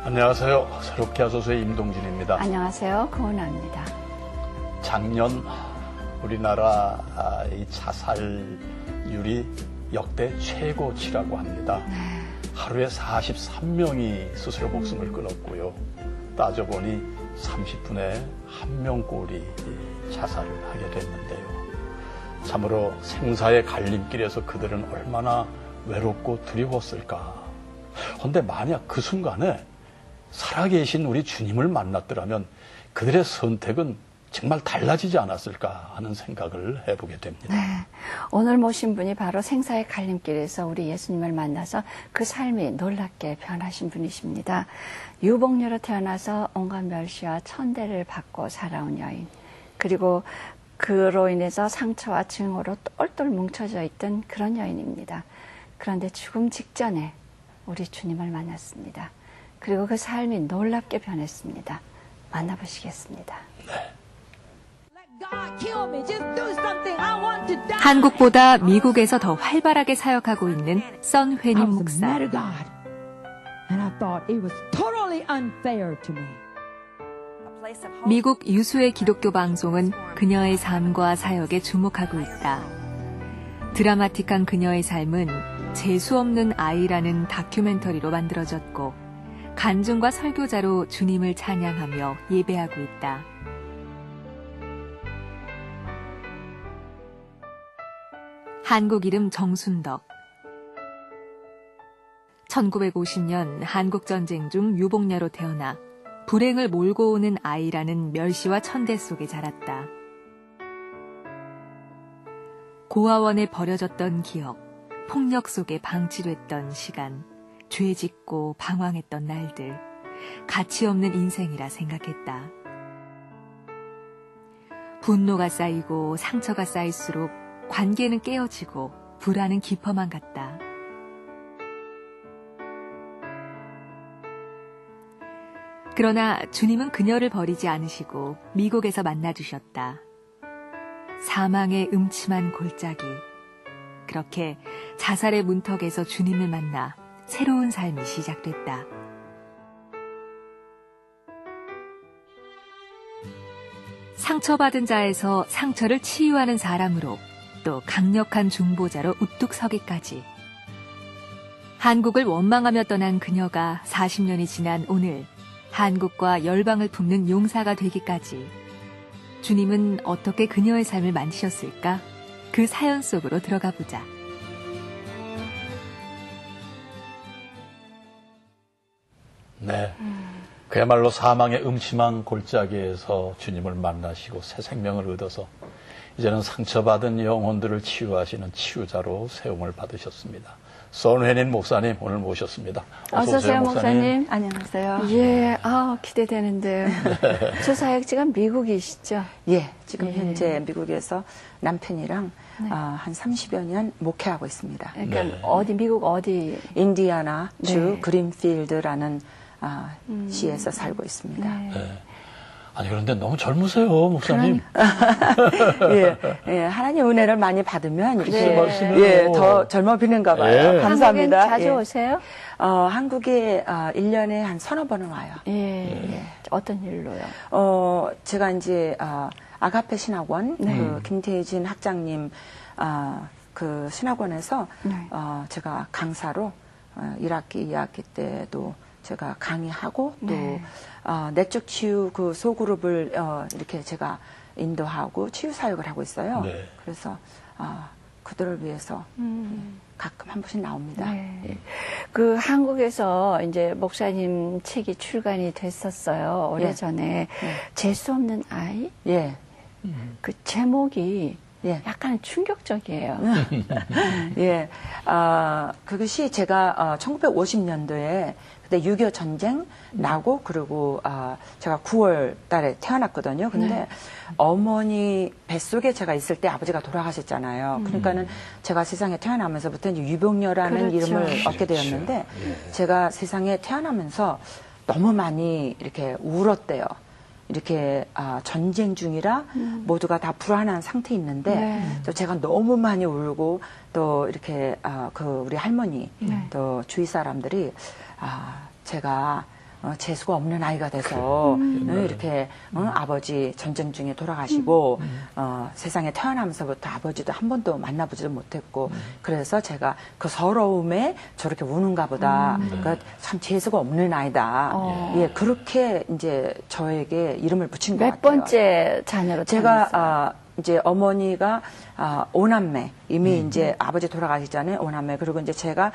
안녕하세요. 새롭게 하소서의 임동진입니다. 안녕하세요. 고은아입니다. 작년 우리나라 이 자살률이 역대 최고치라고 합니다. 하루에 43명이 스스로 목숨을 끊었고요. 따져보니 30분에 1명꼴이 자살을 하게 됐는데요. 참으로 생사의 갈림길에서 그들은 얼마나 외롭고 두려웠을까. 그런데 만약 그 순간에 살아계신 우리 주님을 만났더라면 그들의 선택은 정말 달라지지 않았을까 하는 생각을 해보게 됩니다. 네, 오늘 모신 분이 바로 생사의 갈림길에서 우리 예수님을 만나서 그 삶이 놀랍게 변하신 분이십니다. 유복녀로 태어나서 온갖 멸시와 천대를 받고 살아온 여인, 그리고 그로 인해서 상처와 증오로 똘똘 뭉쳐져 있던 그런 여인입니다. 그런데 죽음 직전에 우리 주님을 만났습니다. 그리고 그 삶이 놀랍게 변했습니다. 만나보시겠습니다. 한국보다 미국에서 더 활발하게 사역하고 있는 썬회님 목사. 미국 유수의 기독교 방송은 그녀의 삶과 사역에 주목하고 있다. 드라마틱한 그녀의 삶은 재수 없는 아이라는 다큐멘터리로 만들어졌고 간증과 설교자로 주님을 찬양하며 예배하고 있다. 한국 이름 정순덕. 1950년 한국전쟁 중 유복녀로 태어나 불행을 몰고 오는 아이라는 멸시와 천대 속에 자랐다. 고아원에 버려졌던 기억, 폭력 속에 방치됐던 시간, 죄 짓고 방황했던 날들, 가치 없는 인생이라 생각했다. 분노가 쌓이고 상처가 쌓일수록 관계는 깨어지고 불안은 깊어만 갔다. 그러나 주님은 그녀를 버리지 않으시고 미국에서 만나주셨다. 사망의 음침한 골짜기. 그렇게 자살의 문턱에서 주님을 만나 새로운 삶이 시작됐다. 상처받은 자에서 상처를 치유하는 사람으로, 또 강력한 중보자로 우뚝 서기까지. 한국을 원망하며 떠난 그녀가 40년이 지난 오늘 한국과 열방을 품는 용사가 되기까지 주님은 어떻게 그녀의 삶을 만드셨을까? 그 사연 속으로 들어가 보자. 네, 그야말로 사망의 음침한 골짜기에서 주님을 만나시고 새 생명을 얻어서 이제는 상처받은 영혼들을 치유하시는 치유자로 세움을 받으셨습니다. 썬회님 목사님 오늘 모셨습니다. 어서 오세요, 목사님. 안녕하세요. 예, 기대되는데요. 저 사역지가 미국이시죠? 예, 지금 현재 미국에서 남편이랑 한 30여 년 목회하고 있습니다. 그러니까 미국 어디? 인디아나 주 그린필드라는 시에서 살고 있습니다. 네. 아니 그런데 너무 젊으세요, 목사님. 예, 하나님 은혜를 많이 받으면 더 젊어 보이는가 봐요. 감사합니다. 한국엔 자주 오세요? 한국에 1년에 한 서너 번은 와요. 어떤 일로요? 제가 이제 아가페 신학원 그 김태진 학장님 그 신학원에서 제가 강사로 1학기, 2학기 때도 제가 강의하고 또 내적 치유 그 소그룹을 이렇게 제가 인도하고 치유 사역을 하고 있어요. 네. 그래서 그들을 위해서 가끔 한 번씩 나옵니다. 네. 그 한국에서 이제 목사님 책이 출간이 됐었어요. 오래전에 재수 없는 아이. 예. 그 제목이 약간 충격적이에요. 예. 그것이 제가 1950년도에 그때 6.25 전쟁 나고 그리고 제가 9월 달에 태어났거든요. 근데 어머니 뱃속에 제가 있을 때 아버지가 돌아가셨잖아요. 그러니까는 제가 세상에 태어나면서부터 이제 유복녀라는 이름을 얻게 되었는데 제가 세상에 태어나면서 너무 많이 이렇게 울었대요. 이렇게 전쟁 중이라 모두가 다 불안한 상태에 있는데 제가 너무 많이 울고 또 이렇게 그 우리 할머니 또 주위 사람들이 제가 재수가 없는 아이가 돼서 이렇게 아버지 전쟁 중에 돌아가시고 세상에 태어나면서부터 아버지도 한 번도 만나보지도 못했고 그래서 제가 그 서러움에 저렇게 우는가 보다. 그러니까 참 재수가 없는 아이다. 예, 그렇게 이제 저에게 이름을 붙인 것 같아요. 몇 번째 자녀로 태어났어요? 제가 이제 어머니가 오남매 이미 이제 아버지 돌아가시기 전에 오남매 그리고 이제 제가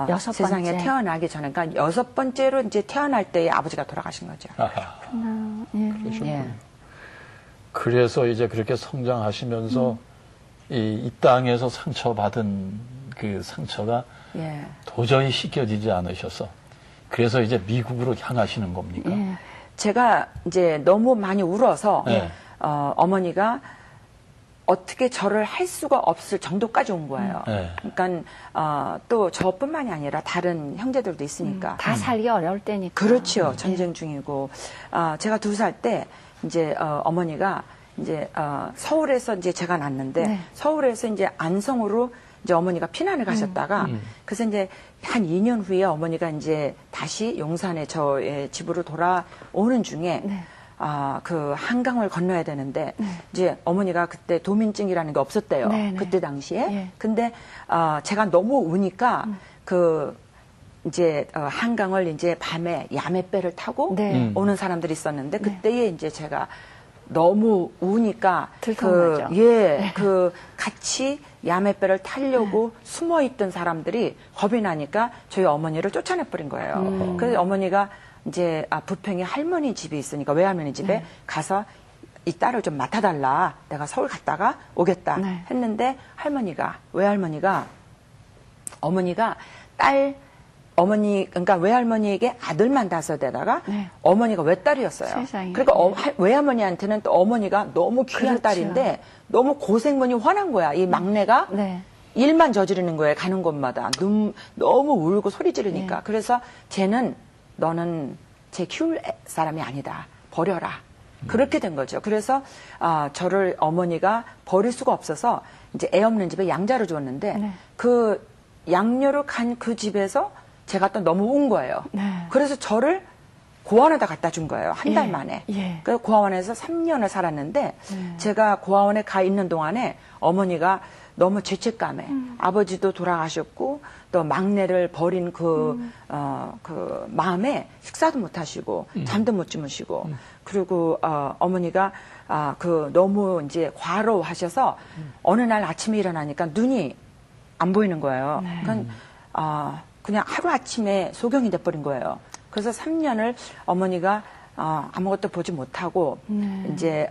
여섯 세상에 번째. 태어나기 전에 그러니까 6번째로 이제 태어날 때에 아버지가 돌아가신 거죠. 아하. 그러셨군요. 예. 그래서 이제 그렇게 성장하시면서 이 땅에서 상처받은 그 상처가 예. 도저히 씻겨지지 않으셔서 그래서 이제 미국으로 향하시는 겁니까? 예. 제가 이제 너무 많이 울어서 네. 어머니가 어떻게 저를 할 수가 없을 정도까지 온 거예요. 네. 그러니까 또 저뿐만이 아니라 다른 형제들도 있으니까. 다 살기 어려울 때니까. 그렇죠. 전쟁 중이고 제가 2살 때 이제 어머니가 이제 서울에서 이제 제가 낳았는데 네. 서울에서 이제 안성으로 이제 어머니가 피난을 가셨다가 그래서 이제 한 2년 후에 어머니가 이제 다시 용산에 저의 집으로 돌아오는 중에 네. 그 한강을 건너야 되는데 이제 어머니가 그때 도민증이라는 게 없었대요. 네, 네. 그때 당시에. 예. 근데 제가 너무 우니까 그 이제 한강을 이제 밤에 야매배를 타고 네. 오는 사람들이 있었는데 그때에 이제 제가 너무 우니까 들통나죠. 그 같이 야매배를 타려고 숨어 있던 사람들이 겁이 나니까 저희 어머니를 쫓아내 버린 거예요. 그래서 어머니가 이제 부평에 할머니 집이 있으니까 외할머니 집에 가서 이 딸을 좀 맡아달라. 내가 서울 갔다가 오겠다 네. 했는데 외할머니가 어머니가 그러니까 외할머니에게 아들만 5에다가 네. 어머니가 외딸이었어요. 세상에. 그러니까 외할머니한테는 또 어머니가 너무 귀한 그렇죠. 딸인데 너무 고생문이 화난 거야. 이 막내가 네. 일만 저지르는 거예요. 가는 곳마다. 너무 울고 소리 지르니까. 네. 그래서 쟤는 너는 쟤 키울 사람이 아니다. 버려라. 그렇게 된 거죠. 그래서 저를 어머니가 버릴 수가 없어서 이제 애 없는 집에 양자를 주었는데 네. 그 양녀로 간 그 집에서 제가 또 너무 운 거예요. 네. 그래서 저를 고아원에다 갖다 준 거예요. 한 달 예. 만에. 예. 그 고아원에서 3년을 살았는데 제가 고아원에 가 있는 동안에 어머니가 너무 죄책감에 아버지도 돌아가셨고 또 막내를 버린 그 마음에 식사도 못 하시고 잠도 못 주무시고 그리고 어머니가 너무 이제 과로하셔서 어느 날 아침에 일어나니까 눈이 안 보이는 거예요. 그러니까 그냥 하루아침에 소경이 돼버린 거예요. 그래서 3년을 어머니가 아무것도 보지 못하고 이제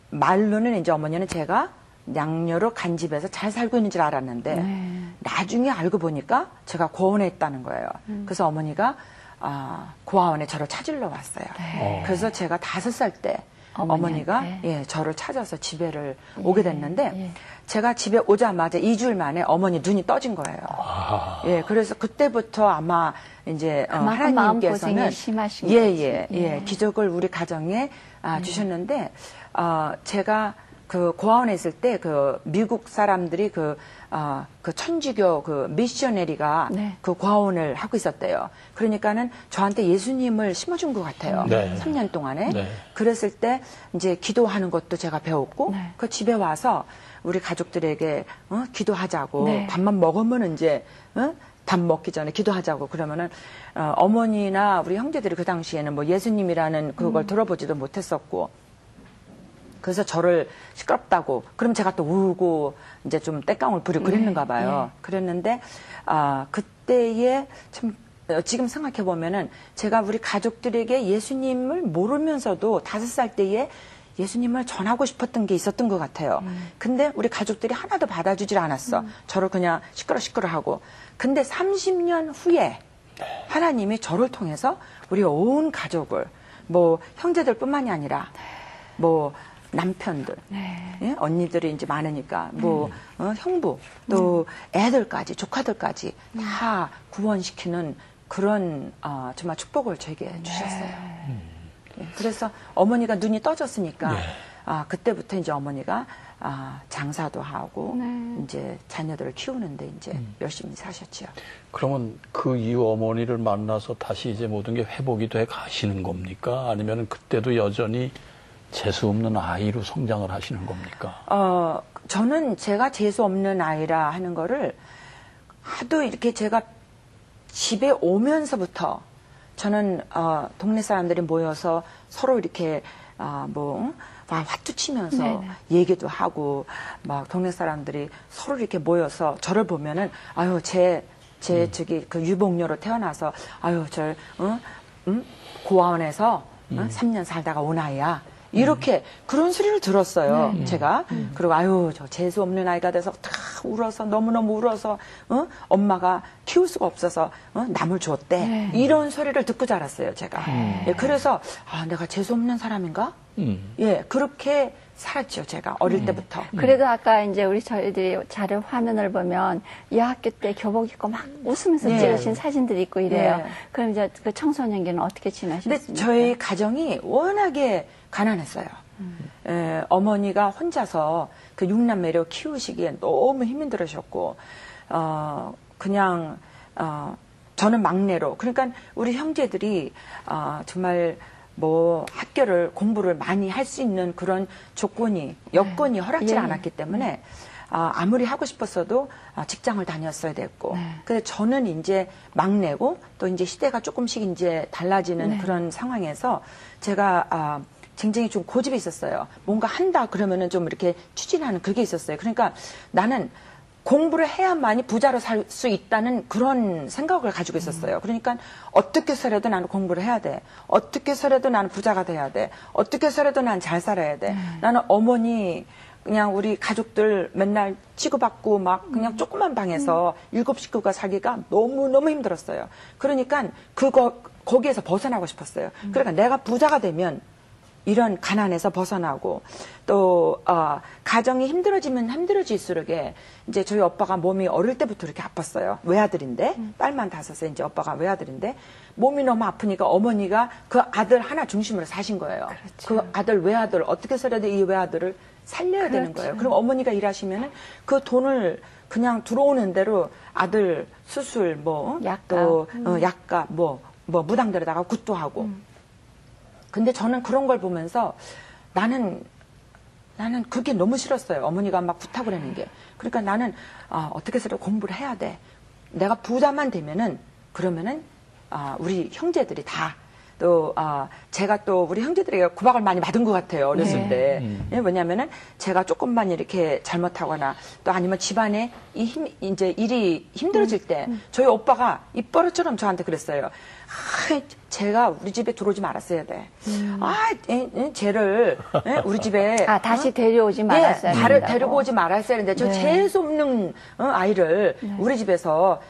말로는 이제 어머니는 제가 양녀로 간 집에서 잘 살고 있는 줄 알았는데 나중에 알고 보니까 제가 고아원에 있다는 거예요. 그래서 어머니가 고아원에 저를 찾으러 왔어요. 그래서 제가 5살 때 어머니가 저를 찾아서 집에를 오게 됐는데 제가 집에 오자마자 2주일 만에 어머니 눈이 떠진 거예요. 예, 그래서 그때부터 아마 이제 그만큼 하나님께서는 마음고생이 심하신 거지. 기적을 우리 가정에 주셨는데 제가 그 고아원에 있을 때 그 미국 사람들이 그 천주교 그 미셔너리가 그 고아원을 하고 있었대요. 그러니까는 저한테 예수님을 심어준 것 같아요. 3년 동안에. 그랬을 때 이제 기도하는 것도 제가 배웠고 그 집에 와서 우리 가족들에게 기도하자고 밥만 먹으면 이제 밥 먹기 전에 기도하자고 그러면은 어머니나 우리 형제들이 그 당시에는 뭐 예수님이라는 그걸 들어보지도 못했었고 그래서 저를 시끄럽다고 그럼 제가 또 울고 이제 좀 떼깡을 부리고 그랬는가 봐요. 그랬는데 그때에 참 지금 생각해 보면은 제가 우리 가족들에게 예수님을 모르면서도 5살 때에 예수님을 전하고 싶었던 게 있었던 것 같아요. 근데 우리 가족들이 하나도 받아주질 않았어. 저를 그냥 시끄러하고. 근데 30년 후에 하나님이 저를 통해서 우리 온 가족을 뭐 형제들뿐만이 아니라 뭐 남편들, 예? 언니들이 이제 많으니까 뭐 형부 또 애들까지 조카들까지 다 구원시키는 그런 정말 축복을 저에게 주셨어요. 그래서 어머니가 눈이 떠졌으니까 그때부터 이제 어머니가 장사도 하고 네. 이제 자녀들을 키우는데 이제 열심히 사셨죠. 그러면 그 이후 어머니를 만나서 다시 이제 모든 게 회복이 돼 가시는 겁니까? 아니면 그때도 여전히 재수 없는 아이로 성장을 하시는 겁니까? 저는 제가 재수 없는 아이라 하는 거를 하도 이렇게 제가 집에 오면서부터 저는 동네 사람들이 모여서 서로 이렇게 화투 치면서 네네. 얘기도 하고 막 동네 사람들이 서로 이렇게 모여서 저를 보면은 아유 저기 그 유복녀로 태어나서 아유 고아원에서 3년 살다가 온 아이야. 이렇게 그런 소리를 들었어요. 제가. 그리고 아유 저 재수 없는 아이가 돼서 다 울어서 너무너무 울어서 엄마가 키울 수가 없어서 남을 줬대. 네. 이런 소리를 듣고 자랐어요. 제가. 예, 그래서 내가 재수 없는 사람인가? 예, 그렇게 살았죠. 제가 어릴 때부터. 그래도 아까 이제 저희들이 자료 화면을 보면 여학교 때 교복 입고 막 웃으면서 네. 찍으신 사진들이 있고 이래요. 네. 그럼 이제 그 청소년기는 어떻게 지나셨습니까? 근데 저희 가정이 워낙에 가난했어요. 어머니가 혼자서 그 6남매를 키우시기에 너무 힘들으셨고, 저는 막내로. 그러니까 우리 형제들이, 정말 학교를 공부를 많이 할 수 있는 그런 여건이 허락지 않았기 때문에, 아무리 하고 싶었어도 직장을 다녔어야 됐고. 근데 저는 이제 막내고 또 이제 시대가 조금씩 이제 달라지는 그런 상황에서 제가, 굉장히 좀 고집이 있었어요. 뭔가 한다 그러면은 좀 이렇게 추진하는 그게 있었어요. 그러니까 나는 공부를 해야만이 부자로 살 수 있다는 그런 생각을 가지고 있었어요. 그러니까 어떻게 해서라도 나는 공부를 해야 돼. 어떻게 해서라도 나는 부자가 돼야 돼. 어떻게 해서라도 난 잘 살아야 돼. 나는 어머니 그냥 우리 가족들 맨날 치고받고 막 그냥 조그만 방에서 7식구가 살기가 너무너무 힘들었어요. 그러니까 거기에서 벗어나고 싶었어요. 그러니까 내가 부자가 되면 이런 가난에서 벗어나고 또 가정이 힘들어지면 힘들어질수록에 이제 저희 오빠가 몸이 어릴 때부터 이렇게 아팠어요. 외아들인데 딸만 5세 이제 오빠가 외아들인데 몸이 너무 아프니까 어머니가 그 아들 하나 중심으로 사신 거예요. 그렇죠. 그 아들 외아들 어떻게 해서라도 이 외아들을 살려야 되는 거예요. 그럼 어머니가 일하시면은 그 돈을 그냥 들어오는 대로 아들 수술 약값 무당들에다가 굿도 하고. 근데 저는 그런 걸 보면서 나는 그게 너무 싫었어요. 어머니가 막 부탁을 하는 게. 그러니까 나는 어떻게 해서 공부를 해야 돼. 내가 부자만 되면은 그러면은 우리 형제들이 다 또 제가 또 우리 형제들에게 구박을 많이 받은 것 같아요. 어렸을 때. 왜냐면은 제가 조금만 이렇게 잘못하거나 또 아니면 집안에 이제 일이 힘들어질 때 저희 오빠가 입버릇처럼 저한테 그랬어요. 제가 우리 집에 들어오지 말았어야 돼. 쟤를 우리 집에 다시 데려오지 말았어야 된다고. 데리고 오지 말았어야 되는데 저 재수 없는 아이를 우리 집에서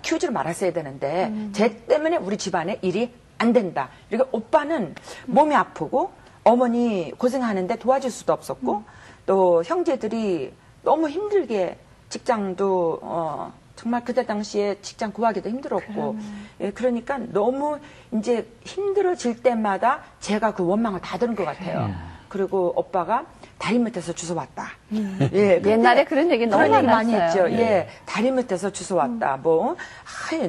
키우지를 말았어야 되는데 쟤 때문에 우리 집안에 일이 안 된다. 그러니까 오빠는 몸이 아프고 어머니 고생하는데 도와줄 수도 없었고 또 형제들이 너무 힘들게 직장도 정말 그때 당시에 직장 구하기도 힘들었고 그러니까 너무 이제 힘들어질 때마다 제가 그 원망을 다 들은 것 같아요. 그리고 오빠가 다리 밑에서 주워왔다. 예, 옛날에 그런 얘기 너무 그런 얘기 많이 많았어요. 했죠. 예, 다리 밑에서 주워왔다.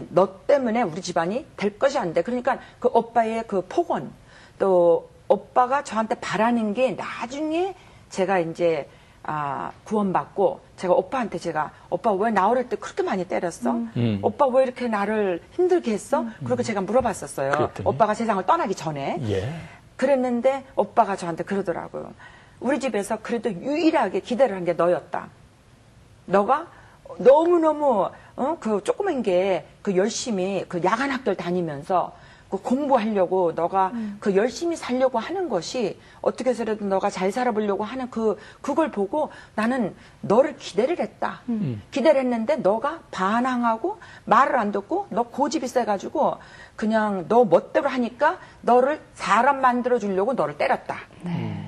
너 때문에 우리 집안이 될 것이 안 돼. 그러니까 그 오빠의 그 폭언, 또 오빠가 저한테 바라는 게 나중에 제가 이제 구원받고 제가 오빠한테 오빠 왜 나 어릴 때 그렇게 많이 때렸어? 오빠 왜 이렇게 나를 힘들게 했어? 그리고 제가 물어봤었어요. 그랬더니? 오빠가 세상을 떠나기 전에. 예. 그랬는데 오빠가 저한테 그러더라고요. 우리 집에서 그래도 유일하게 기대를 한 게 너였다. 너가 너무너무 그 조그만 게 그 열심히 그 야간 학교를 다니면서 그 공부하려고 너가 그 열심히 살려고 하는 것이 어떻게 해서라도 너가 잘 살아보려고 하는 그걸 보고 나는 너를 기대를 했다. 기대를 했는데 너가 반항하고 말을 안 듣고 너 고집이 세가지고 그냥 너 멋대로 하니까 너를 사람 만들어 주려고 너를 때렸다.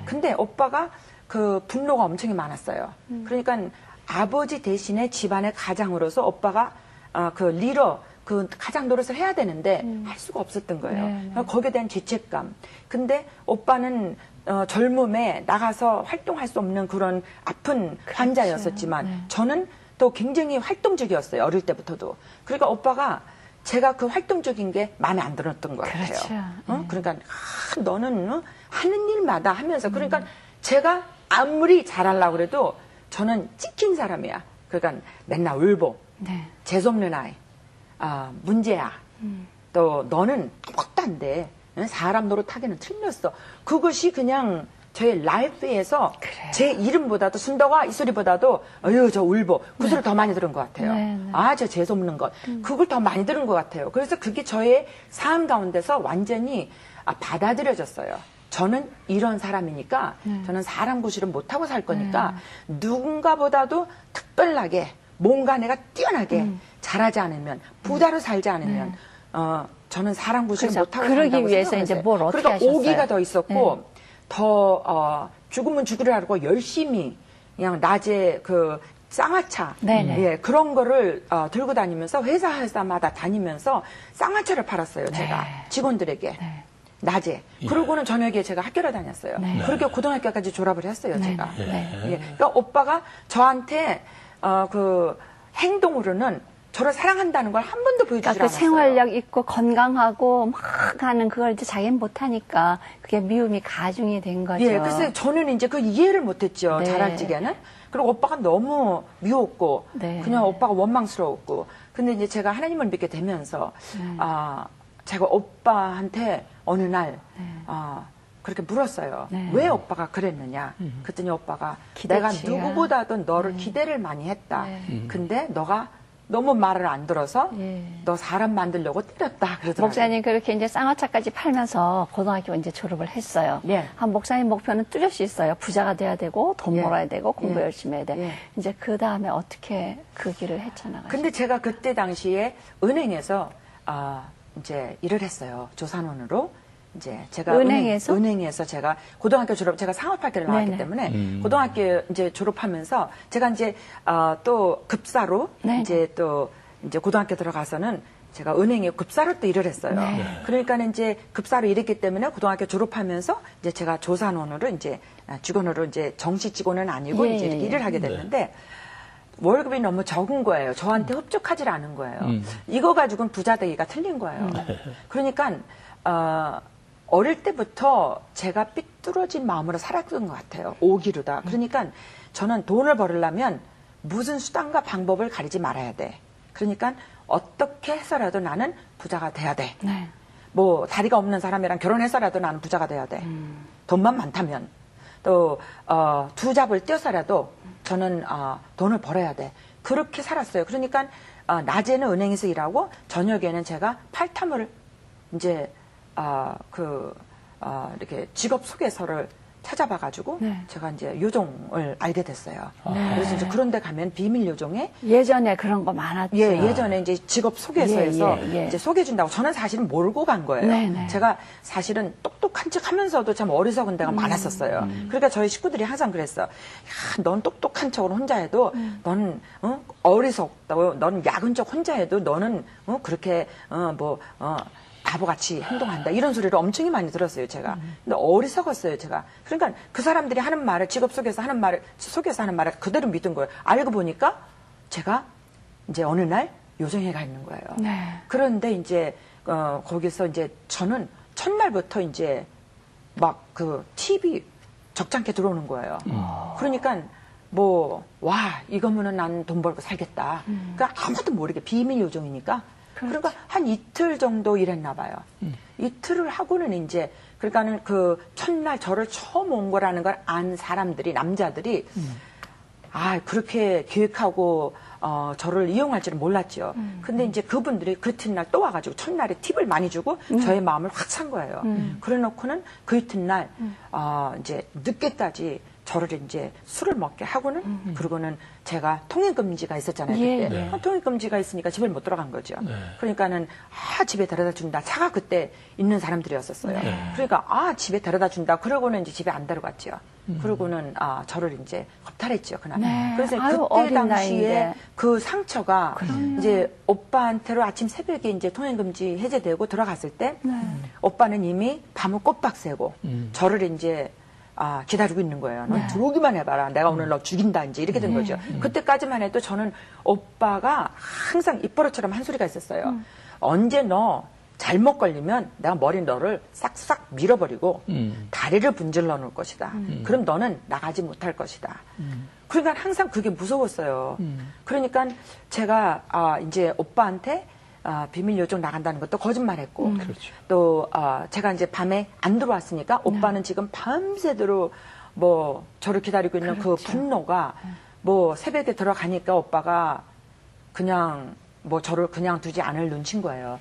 근데 오빠가 그 분노가 엄청 많았어요. 그러니까 아버지 대신에 집안의 가장으로서 오빠가 그 리더 그 가장 노릇을 해야 되는데 할 수가 없었던 거예요. 네, 네. 그러니까 거기에 대한 죄책감. 근데 오빠는 젊음에 나가서 활동할 수 없는 그런 아픈 환자였었지만 네. 저는 또 굉장히 활동적이었어요. 어릴 때부터도. 그러니까 오빠가 제가 그 활동적인 게 마음에 안 들었던 것 같아요. 그렇죠. 그러니까 너는 하는 일마다 하면서 그러니까 제가 아무리 잘하려고 그래도 저는 찍힌 사람이야. 그러니까 맨날 울보, 네. 재수없는 아이, 문제야. 또 너는 아무것도 안 돼. 사람 노릇하기는 틀렸어. 그것이 그냥 저의 라이프에서 그래요. 제 이름보다도 순덕아 이 소리보다도 어휴 저 울보 그 소리 더 많이 들은 것 같아요. 네, 네. 아 저 재수없는 것 그걸 더 많이 들은 것 같아요. 그래서 그게 저의 삶 가운데서 완전히 받아들여졌어요. 저는 이런 사람이니까 저는 사람 구실을 못하고 살 거니까 누군가보다도 특별하게 뭔가 내가 뛰어나게 잘하지 않으면 부자로 살지 않으면 저는 사람 구실을 그렇죠. 못하고 그러기 산다고 위해서 생각했어요. 이제 뭘 어떻게 그러니까 하셨어요? 오기가 더 있었고 더 죽으면 죽으라고 열심히 그냥 낮에 그 쌍화차 네네. 예, 그런 거를 들고 다니면서 회사마다 다니면서 쌍화차를 팔았어요. 제가 직원들에게 네. 낮에 그러고는 저녁에 제가 학교를 다녔어요. 네. 그렇게 고등학교까지 졸업을 했어요. 제가. 네. 예, 그러니까 오빠가 저한테 그 행동으로는 저를 사랑한다는 걸 한 번도 보여주지 그러니까 그 않았어요. 생활력 있고 건강하고 막 하는 그걸 이제 자기는 못하니까 그게 미움이 가중이 된 거죠. 예, 그래서 저는 이제 그 이해를 못했죠. 네. 자랄지게는. 그리고 오빠가 너무 미웠고, 네. 그냥 오빠가 원망스러웠고. 근데 이제 제가 하나님을 믿게 되면서, 제가 오빠한테 어느 날, 그렇게 물었어요. 네. 왜 오빠가 그랬느냐. 그랬더니 오빠가 내가 기대치가. 누구보다도 너를 기대를 많이 했다. 네. 근데 너가 너무 말을 안 들어서 예. 너 사람 만들려고 때렸다. 그러더라고요. 목사님 그렇게 이제 쌍화차까지 팔면서 고등학교 이제 졸업을 했어요. 예. 한 목사님 목표는 뚜렷이 있어요. 부자가 돼야 되고 돈 예. 벌어야 되고 공부 예. 열심히 해야 돼. 예. 이제 그 다음에 어떻게 그 길을 헤쳐나가요? 근데 제가 그때 당시에 은행에서 이제 일을 했어요. 조산원으로. 이제 제가 은행에서? 은행에서 제가 고등학교 졸업, 제가 상업학교를 나왔기 네네. 때문에 고등학교 이제 졸업하면서 제가 이제 또 급사로 네네. 이제 또 이제 고등학교 들어가서는 제가 은행에 급사로 또 일을 했어요. 네. 그러니까 이제 급사로 일했기 때문에 고등학교 졸업하면서 이제 제가 조산원으로 이제 직원으로 이제 정식 직원은 아니고 예, 이제 이렇게 예, 일을 하게 됐는데 월급이 너무 적은 거예요. 저한테 흡족하지 않은 거예요. 이거 가지고는 부자 되기가 틀린 거예요. 그러니까 어릴 때부터 제가 삐뚤어진 마음으로 살았던 것 같아요. 오기로다. 그러니까 저는 돈을 벌으려면 무슨 수단과 방법을 가리지 말아야 돼. 그러니까 어떻게 해서라도 나는 부자가 돼야 돼. 네. 뭐 다리가 없는 사람이랑 결혼해서라도 나는 부자가 돼야 돼. 돈만 많다면. 또 두 잡을 떼어서라도 저는 돈을 벌어야 돼. 그렇게 살았어요. 그러니까 낮에는 은행에서 일하고 저녁에는 제가 팔탐을 이제 이렇게 직업 소개서를 찾아봐가지고 네. 제가 이제 요정을 알게 됐어요. 그래서 이제 그런데 가면 비밀 요정에 예전에 그런 거 많았죠. 예전에 이제 직업 소개서에서 예. 이제 소개해준다고 저는 사실은 모르고 간 거예요. 네네. 제가 사실은 똑똑한 척 하면서도 참 어리석은 데가 많았었어요. 그러니까 저희 식구들이 항상 그랬어. 야, 넌 똑똑한 척을 혼자 해도 너는 어리석다고, 너는 야근 척 혼자 해도 너는 그렇게 바보같이 행동한다. 이런 소리를 엄청 많이 들었어요, 제가. 근데 어리석었어요, 제가. 그러니까 그 사람들이 하는 말을, 직업 속에서 하는 말을 그대로 믿은 거예요. 알고 보니까 제가 이제 어느 날 요정에 가 있는 거예요. 네. 그런데 이제, 거기서 이제 저는 첫날부터 이제 막 그 TV 적잖게 들어오는 거예요. 그러니까 이거면은 난 돈 벌고 살겠다. 그러니까 아무도 모르게 비밀 요정이니까. 그러니까 한 이틀 정도 일했나 봐요. 이틀을 하고는 이제 그러니까는 그 첫날 저를 처음 온 거라는 걸 안 사람들이 남자들이 그렇게 계획하고 저를 이용할 줄은 몰랐죠. 근데 이제 그분들이 그 이튿날 또 와가지고 첫날에 팁을 많이 주고 저의 마음을 확 산 거예요. 그래 놓고는 그 이튿날 이제 늦게까지 저를 이제 술을 먹게 하고는 그러고는 제가 통행금지가 있었잖아요. 예, 그때. 통행금지가 있으니까 집에 못 들어간 거죠. 그러니까는 집에 데려다 준다. 차가 그때 있는 사람들이었었어요. 그러니까 집에 데려다 준다. 그러고는 이제 집에 안 데려갔죠. 그러고는 저를 이제 겁탈했죠 그날. 네. 그래서 아유, 그때 어린 당시에 나이인데. 그 상처가 이제 오빠한테로 아침 새벽에 이제 통행금지 해제되고 들어갔을 때 오빠는 이미 밤을 꼬박 새고 저를 이제 기다리고 있는 거예요. 넌 들어오기만 해봐라. 내가 오늘 너 죽인다. 이제 이렇게 된 거죠. 그때까지만 해도 저는 오빠가 항상 입버릇처럼 한 소리가 있었어요. 언제 너 잘못 걸리면 내가 너를 싹싹 밀어버리고 다리를 분질러 놓을 것이다. 그럼 너는 나가지 못할 것이다. 그러니까 항상 그게 무서웠어요. 그러니까 제가 이제 오빠한테 비밀 요정 나간다는 것도 거짓말했고 그렇죠. 또 제가 이제 밤에 안 들어왔으니까 오빠는 지금 밤새도록 뭐 저를 기다리고 있는 그 분노가 뭐 새벽에 들어가니까 오빠가 그냥 뭐 저를 그냥 두지 않을 눈치인 거예요.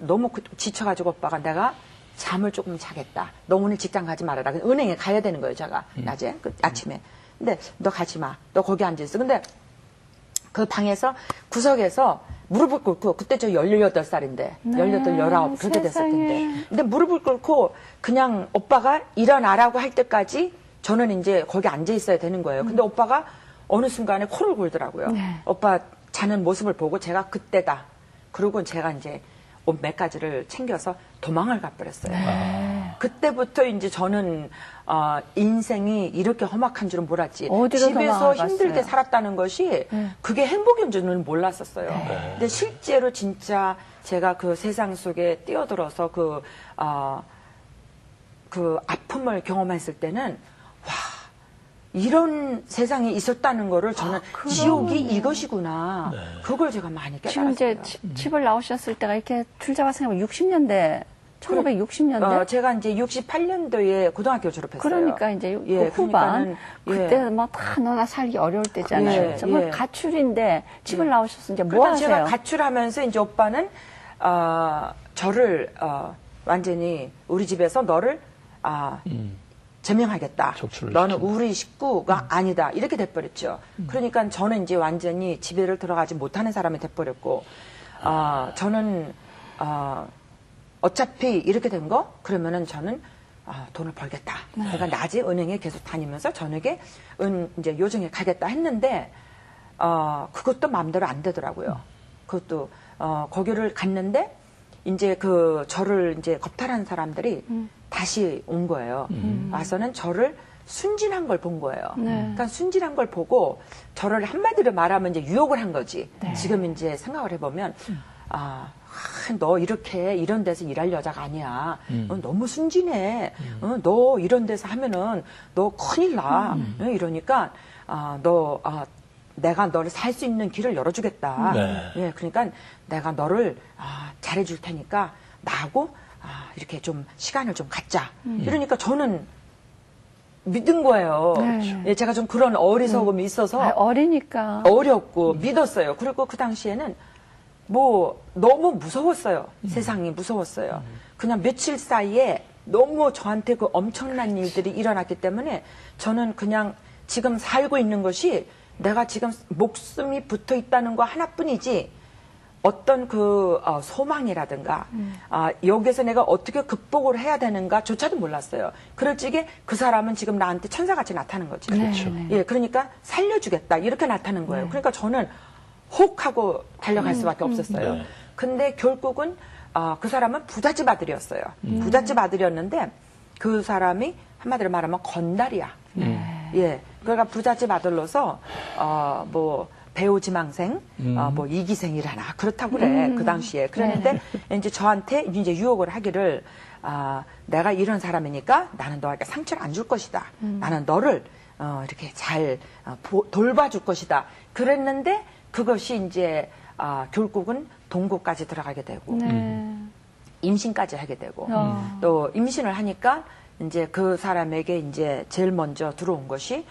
너무 지쳐가지고 오빠가 내가 잠을 조금 자겠다. 너 오늘 직장 가지 말아라. 은행에 가야 되는 거예요, 제가. 낮에, 아침에. 근데 너 가지 마. 너 거기 앉아있어. 근데 그 방에서 구석에서 무릎을 꿇고 그때 저 18살인데 18, 19 그렇게 됐을 텐데 근데 무릎을 꿇고 그냥 오빠가 일어나라고 할 때까지 저는 이제 거기 앉아 있어야 되는 거예요. 근데 오빠가 어느 순간에 코를 골더라고요. 오빠 자는 모습을 보고 제가 그때다. 그러고 제가 이제 옷 몇 가지를 챙겨서 도망을 가버렸어요. 그때부터 이제 저는 인생이 이렇게 험악한 줄은 몰랐지. 어디로 집에서 도망갔어요? 힘들게 살았다는 것이 그게 행복인 줄은 몰랐었어요. 근데 실제로 진짜 제가 그 세상 속에 뛰어들어서 그 아픔을 경험했을 때는 와 이런 세상이 있었다는 거를 저는 지옥이 이것이구나. 그걸 제가 많이 지금 깨달았어요. 이제 집을 나오셨을 때가 이렇게 들잡아서 생각하면 60년대, 1960년대? 제가 이제 68년도에 고등학교 졸업했어요. 그러니까 이제 예, 그 후반. 그러니까는, 예. 그때 뭐 다 너나 살기 어려울 때잖아요. 예, 정말 예. 가출인데 집을 나오셔서 이제 뭐 그러니까 하세요? 제가 가출하면서 이제 오빠는 저를 완전히 우리 집에서 너를 제명하겠다. 족출을 너는 시킨다. 우리 식구가 아니다. 이렇게 돼버렸죠. 그러니까 저는 이제 완전히 집에를 들어가지 못하는 사람이 돼버렸고 저는 어차피 이렇게 된 거 그러면은 저는 돈을 벌겠다. 그러니까 낮에 은행에 계속 다니면서 저녁에 이제 요정에 가겠다 했는데 그것도 마음대로 안 되더라고요. 그것도 거기를 갔는데 이제 저를 이제 겁탈한 사람들이 다시 온 거예요. 와서는 저를 순진한 걸 본 거예요. 그러니까 순진한 걸 보고 저를 한마디로 말하면 이제 유혹을 한 거지. 지금 이제 생각을 해보면 너 이렇게 이런 데서 일할 여자가 아니야. 너무 순진해. 너 이런 데서 하면은 너 큰일 나. 이러니까 내가 너를 살 수 있는 길을 열어주겠다. 예, 그러니까 내가 너를 잘해줄 테니까 나하고 이렇게 좀 시간을 좀 갖자. 이러니까 저는 믿은 거예요. 예, 제가 좀 그런 어리석음이 있어서 어리니까. 어렵고 믿었어요. 그리고 그 당시에는 뭐 너무 무서웠어요. 세상이 무서웠어요. 그냥 며칠 사이에 너무 저한테 그 엄청난 일들이 일어났기 때문에 저는 그냥 지금 살고 있는 것이 내가 지금 목숨이 붙어 있다는 거 하나뿐이지 어떤 소망이라든가 여기서 내가 어떻게 극복을 해야 되는가조차도 몰랐어요. 그럴 적에 그 사람은 지금 나한테 천사같이 나타나는 거지. 그렇죠. 예, 그러니까 살려주겠다 이렇게 나타나는 거예요. 그러니까 저는 혹 하고 달려갈 수밖에 없었어요. 근데 결국은 그 사람은 부잣집 아들이었어요. 부잣집 아들이었는데 그 사람이 한마디로 말하면 건달이야. 예, 그러니까 부잣집 아들로서 뭐 배우 지망생, 뭐 이기생이라나 그렇다고 그래 그 당시에. 그랬는데 이제 저한테 이제 유혹을 하기를 내가 이런 사람이니까 나는 너에게 상처를 안 줄 것이다. 나는 너를 이렇게 잘 돌봐줄 것이다. 그랬는데 그것이 이제 결국은 동거까지 들어가게 되고 임신까지 하게 되고 또 임신을 하니까 이제 그 사람에게 이제 제일 먼저 들어온 것이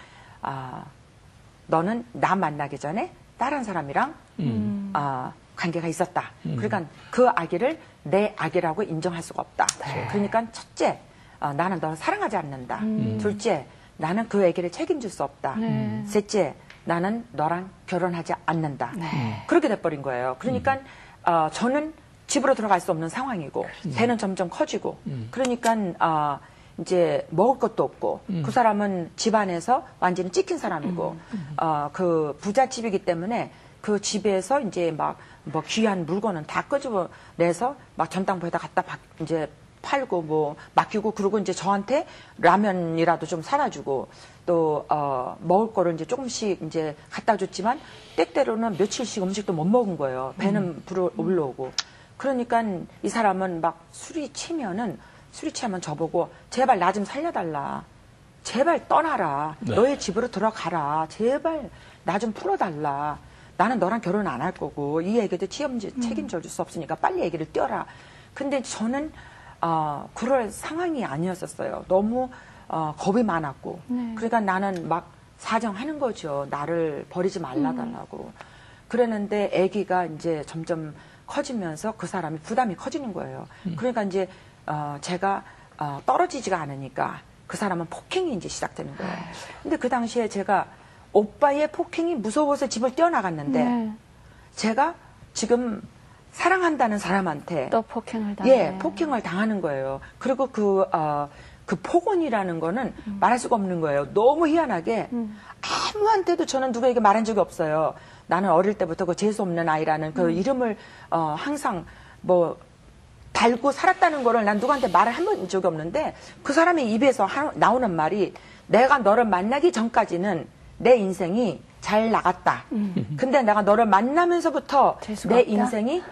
너는 나 만나기 전에 다른 사람이랑 관계가 있었다. 그러니까 그 아기를 내 아기라고 인정할 수가 없다. 그러니까 첫째, 나는 너를 사랑하지 않는다. 둘째, 나는 그 아기를 책임질 수 없다. 셋째, 나는 너랑 결혼하지 않는다. 그렇게 돼버린 거예요. 그러니까 저는 집으로 들어갈 수 없는 상황이고 배는 점점 커지고 그러니까 이제 먹을 것도 없고 그 사람은 집안에서 완전히 찍힌 사람이고 그 부잣집이기 때문에 그 집에서 이제 막 뭐 귀한 물건은 다 끄집어내서 막 전당포에다 갖다 이제 팔고 뭐 맡기고 그러고 이제 저한테 라면이라도 좀 사다주고 또 먹을 거를 이제 조금씩 이제 갖다 줬지만 때때로는 며칠씩 음식도 못 먹은 거예요. 배는 불어 올라오고. 그러니까 이 사람은 막 술이 취하면 저보고 제발 나 좀 살려달라. 제발 떠나라. 네. 너의 집으로 들어가라. 제발 나 좀 풀어달라. 나는 너랑 결혼 안 할 거고 이 얘기도 책임져 줄 수 없으니까 빨리 얘기를 띄워라. 근데 저는 그럴 상황이 아니었었어요. 너무 겁이 많았고 그러니까 나는 막 사정하는 거죠. 나를 버리지 말라달라고. 그랬는데 아기가 이제 점점 커지면서 그 사람이 부담이 커지는 거예요. 그러니까 이제 제가 떨어지지가 않으니까 그 사람은 폭행이 이제 시작되는 거예요. 근데 그 당시에 제가 오빠의 폭행이 무서워서 집을 뛰어나갔는데 제가 지금 사랑한다는 사람한테 또 폭행을 당해. 폭행을 당하는 거예요. 그리고 그 폭언이라는 거는 말할 수가 없는 거예요. 너무 희한하게 아무한테도 저는 누구에게 말한 적이 없어요. 나는 어릴 때부터 그 재수 없는 아이라는 그 이름을 항상 뭐 달고 살았다는 거를 난 누구한테 말을 한 적이 없는데 그 사람의 입에서 나오는 말이 내가 너를 만나기 전까지는 내 인생이 잘 나갔다. 근데 내가 너를 만나면서부터 재수가 내 없다? 인생이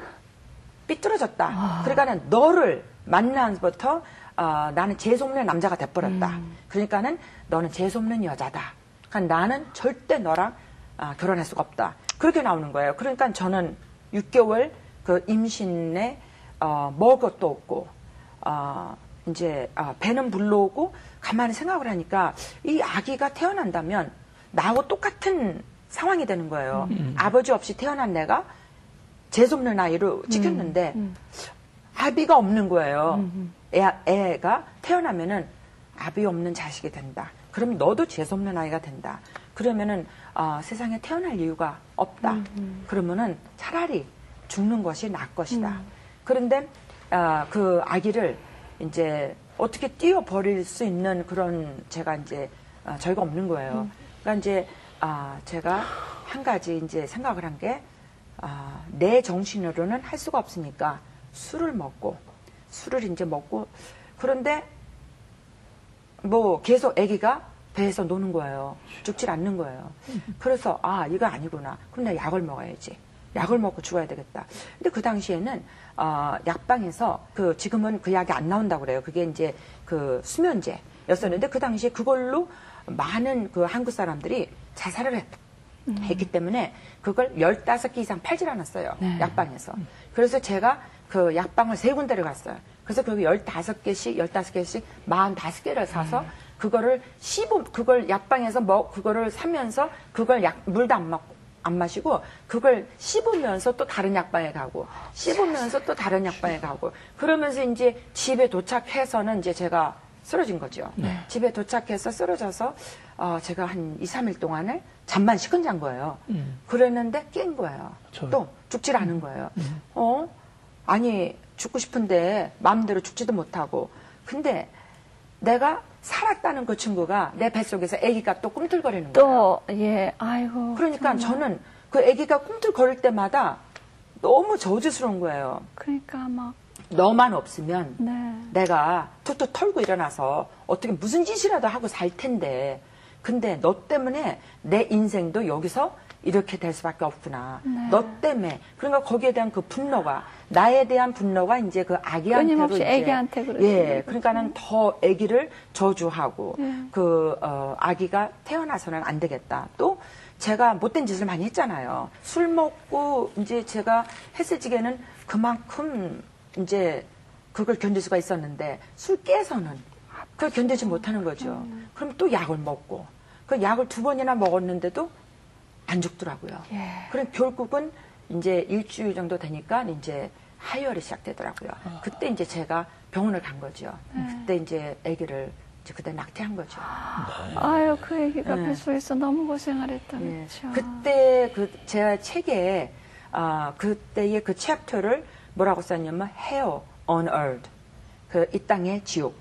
삐뚤어졌다. 그러니까는 너를 만나면서부터 나는 재수없는 남자가 돼버렸다. 그러니까는 너는 재수없는 여자다. 그러니까 나는 절대 너랑 결혼할 수가 없다. 그렇게 나오는 거예요. 그러니까 저는 6개월 그 임신에 먹을 것도 없고 이제 배는 불러오고 가만히 생각을 하니까 이 아기가 태어난다면 나하고 똑같은 상황이 되는 거예요. 아버지 없이 태어난 내가 재수없는 아이로 찍혔는데 아비가 없는 거예요. 애가 태어나면은 아비 없는 자식이 된다. 그럼 너도 재수없는 아이가 된다. 그러면은 세상에 태어날 이유가 없다. 그러면은 차라리 죽는 것이 나을 것이다. 그런데 그 아기를 이제 어떻게 띄워버릴 수 있는 그런 제가 이제 저희가 없는 거예요. 그러니까 이제 제가 한 가지 이제 생각을 한 게 내 정신으로는 할 수가 없으니까 술을 이제 먹고 그런데 뭐 계속 아기가 배에서 노는 거예요. 죽질 않는 거예요. 그래서 이거 아니구나. 그럼 내가 약을 먹어야지. 약을 먹고 죽어야 되겠다. 근데 그 당시에는 약방에서 지금은 그 약이 안 나온다고 그래요. 그게 이제 그 수면제였었는데 그 당시에 그걸로 많은 그 한국 사람들이 자살을 했기 때문에 그걸 15개 이상 팔질 않았어요. 약방에서. 그래서 제가 그 약방을 3군데를 갔어요. 그래서 거기 15개씩 45개를 사서 그걸 약방에서 그거를 사면서 그걸 물도 안 마시고 그걸 씹으면서 또 다른 약방에 가고 씹으면서 또 다른 약방에 가고 그러면서 이제 집에 도착해서는 이제 제가 쓰러진 거죠. 집에 도착해서 쓰러져서 제가 한 2, 3일 동안을 잠만 시큰 잔 거예요. 그랬는데 깬 거예요. 또 죽질 않은 거예요. 아니 죽고 싶은데 마음대로 죽지도 못하고 근데 내가 살았다는 그 친구가 내 뱃속에서 아기가 또 꿈틀거리는 거예요. 아이고. 그러니까 정말. 저는 그 아기가 꿈틀거릴 때마다 너무 저주스러운 거예요. 그러니까 막 너만 없으면 내가 툭툭 털고 일어나서 어떻게 무슨 짓이라도 하고 살 텐데 근데 너 때문에 내 인생도 여기서 이렇게 될 수밖에 없구나. 너 때문에. 그러니까 거기에 대한 그 분노가 나에 대한 분노가 이제 그 아기한테로 끊임없이 아기한테 그러시는 그러니까는 더 아기를 저주하고 그 아기가 태어나서는 안 되겠다. 또 제가 못된 짓을 많이 했잖아요. 술 먹고 이제 제가 했을 적에는 그만큼 이제 그걸 견딜 수가 있었는데 술 깨서는 그걸 견디지 못하는 거죠. 그럼 또 약을 먹고 그 약을 2번이나 먹었는데도 안 죽더라고요. 그럼 결국은 이제 일주일 정도 되니까 이제 하혈이 시작되더라고요. 그때 이제 제가 병원을 간 거죠. 그때 이제 아기를 이제 그때 낙태한 거죠. 아유, 그 애기가 뱃속에서 너무 고생을 했다. 그때 제 책에 그때의 그 챕터를 뭐라고 썼냐면 Hell on Earth, 이 땅의 지옥.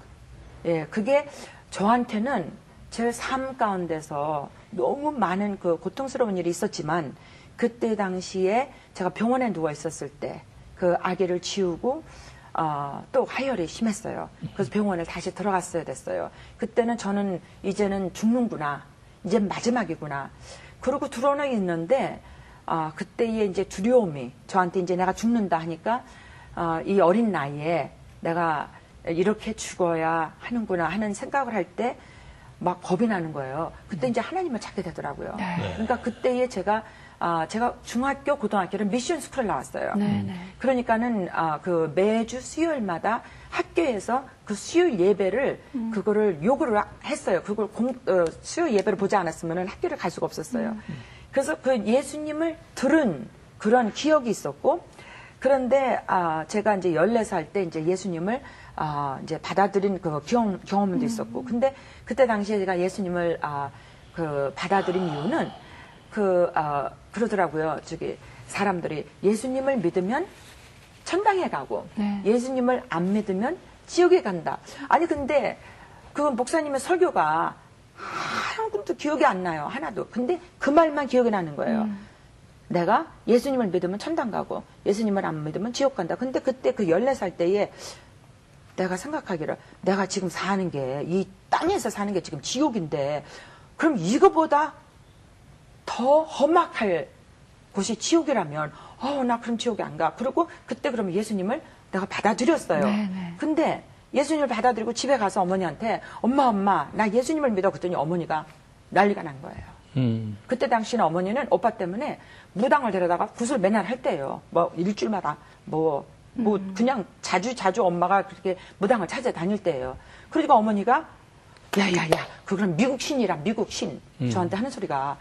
예, 그게 저한테는 제 삶 가운데서 너무 많은 그 고통스러운 일이 있었지만 그때 당시에 제가 병원에 누워 있었을 때 그 아기를 지우고 또 하혈이 심했어요. 그래서 병원에 다시 들어갔어야 됐어요. 그때는 저는 이제는 죽는구나. 이제 마지막이구나. 그러고 들어오는 있는데 그때의 이제 두려움이 저한테 이제 내가 죽는다 하니까 이 어린 나이에 내가 이렇게 죽어야 하는구나 하는 생각을 할 때 막 겁이 나는 거예요. 그때 이제 하나님을 찾게 되더라고요. 그러니까 그때에 제가 중학교, 고등학교를 미션 스쿨을 나왔어요. 그러니까는 그 매주 수요일마다 학교에서 그 수요일 예배를 그거를 요구를 했어요. 그걸 수요일 예배를 보지 않았으면 학교를 갈 수가 없었어요. 그래서 그 예수님을 들은 그런 기억이 있었고, 그런데 제가 이제 14살 때 이제 예수님을 이제 받아들인 그 경험도 있었고, 근데 그때 당시에 제가 예수님을 그 받아들인 이유는 그러더라고요. 사람들이 예수님을 믿으면 천당에 가고 예수님을 안 믿으면 지옥에 간다. 아니 근데 그 목사님의 설교가 하나도 기억이 안 나요. 하나도. 근데 그 말만 기억이 나는 거예요. 내가 예수님을 믿으면 천당 가고 예수님을 안 믿으면 지옥 간다. 근데 그때 그 14살 때에 내가 생각하기를 내가 지금 사는 게 이 땅에서 사는 게 지금 지옥인데 그럼 이거보다 더 험악할 곳이 지옥이라면 나 그럼 지옥에 안 가. 그리고 그때 그러면 예수님을 내가 받아들였어요. 근데 예수님을 받아들이고 집에 가서 어머니한테 엄마 나 예수님을 믿어 그랬더니 어머니가 난리가 난 거예요. 그때 당시는 어머니는 오빠 때문에 무당을 데려다가 굿을 맨날 할 때예요. 뭐 일주일마다 뭐 그냥 자주 엄마가 그렇게 무당을 찾아다닐 때예요. 그러니까 어머니가 야야야 그건 미국 신이라 미국 신 저한테 하는 소리가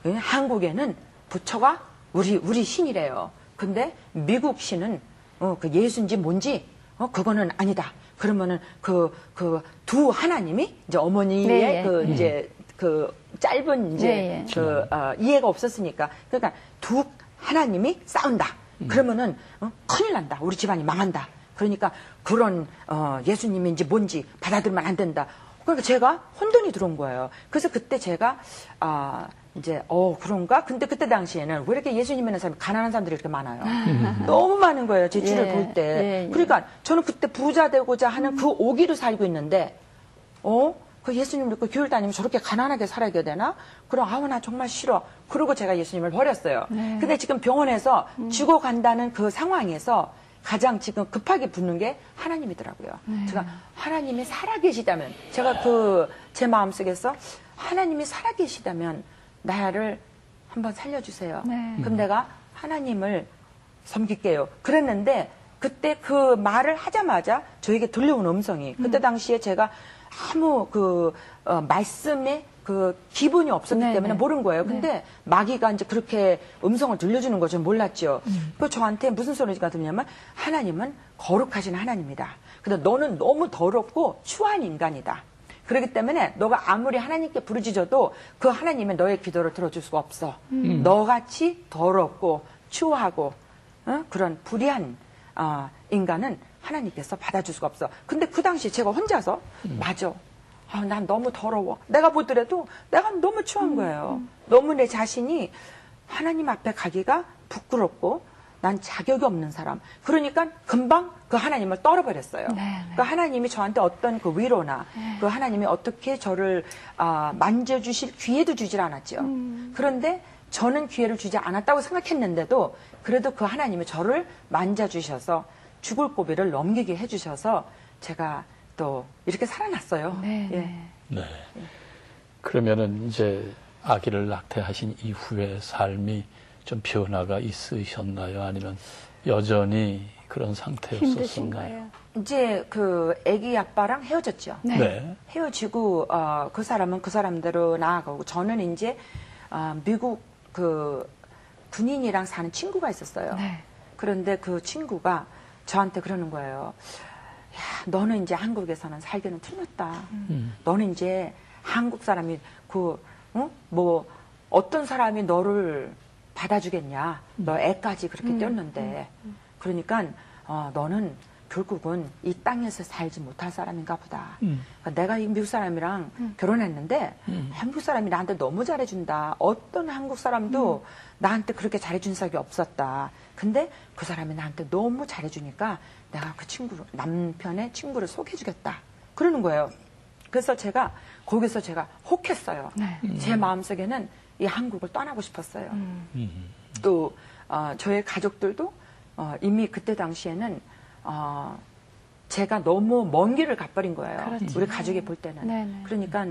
한국에는 부처가 우리 신이래요. 근데 미국 신은 그 예수인지 뭔지 그거는 아니다. 그러면은 그 두 하나님이 이제 어머니의 이제 그 짧은 이제 이해가 없었으니까 그러니까 두 하나님이 싸운다. 그러면은 큰일 난다. 우리 집안이 망한다. 그러니까 그런 예수님인지 뭔지 받아들이면 안 된다. 그러니까 제가 혼돈이 들어온 거예요. 그래서 그때 제가 이제 그런가? 근데 그때 당시에는 왜 이렇게 예수님 믿는 사람이 가난한 사람들이 이렇게 많아요? 너무 많은 거예요. 제 주를 볼 때. 그러니까 저는 그때 부자 되고자 하는 그 오기로 살고 있는데 그 예수님 믿고 교회 다니면 저렇게 가난하게 살아야 되나? 그럼 나 정말 싫어. 그러고 제가 예수님을 버렸어요. 근데 지금 병원에서 죽어간다는 그 상황에서 가장 지금 급하게 붙는 게 하나님이더라고요. 제가 하나님이 살아계시다면 제가 제 마음속에서 하나님이 살아계시다면 나를 한번 살려주세요. 그럼 내가 하나님을 섬길게요. 그랬는데 그때 그 말을 하자마자 저에게 들려온 음성이 그때 당시에 제가 아무 말씀에 기분이 없었기 때문에 모른 거예요. 근데 마귀가 이제 그렇게 음성을 들려주는 거 전 몰랐죠. 그 저한테 무슨 소리가 들냐면 하나님은 거룩하신 하나님이다. 근데 너는 너무 더럽고 추한 인간이다. 그렇기 때문에 너가 아무리 하나님께 부르짖어도 그 하나님은 너의 기도를 들어줄 수가 없어. 너같이 더럽고 추하고 그런 불의한 인간은 하나님께서 받아줄 수가 없어. 근데 그 당시 제가 혼자서 맞아. 난 너무 더러워. 내가 보더라도 내가 너무 추한 거예요. 너무 내 자신이 하나님 앞에 가기가 부끄럽고 난 자격이 없는 사람. 그러니까 금방 그 하나님을 떨어버렸어요. 그 하나님이 저한테 어떤 그 위로나 그 하나님이 어떻게 저를 만져주실 기회도 주질 않았죠. 그런데 저는 기회를 주지 않았다고 생각했는데도 그래도 그 하나님이 저를 만져주셔서 죽을 고비를 넘기게 해주셔서 제가 또 이렇게 살아났어요. 네. 그러면은 이제 아기를 낙태하신 이후의 삶이 좀 변화가 있으셨나요? 아니면 여전히 그런 상태였었나요? 힘드신가요? 이제 그 아기 아빠랑 헤어졌죠. 헤어지고 그 사람은 그 사람대로 나아가고 저는 이제 미국 그 군인이랑 사는 친구가 있었어요. 그런데 그 친구가 저한테 그러는 거예요. 야, 너는 이제 한국에서는 살기는 틀렸다. 너는 이제 한국 사람이 어떤 사람이 너를 받아주겠냐. 너 애까지 그렇게 떼었는데. 그러니까 너는 결국은 이 땅에서 살지 못할 사람인가 보다. 그러니까 내가 이 미국 사람이랑 결혼했는데 한국 사람이 나한테 너무 잘해준다. 어떤 한국 사람도 나한테 그렇게 잘해준 적이 없었다. 근데 그 사람이 나한테 너무 잘해주니까 내가 그 친구를, 남편의 친구를 소개해주겠다. 그러는 거예요. 그래서 제가 거기서 제가 혹했어요. 네. 제 마음속에는 이 한국을 떠나고 싶었어요. 또 저의 가족들도 이미 그때 당시에는 제가 너무 먼 길을 가버린 거예요. 그렇지. 우리 가족이 볼 때는. 네네. 그러니까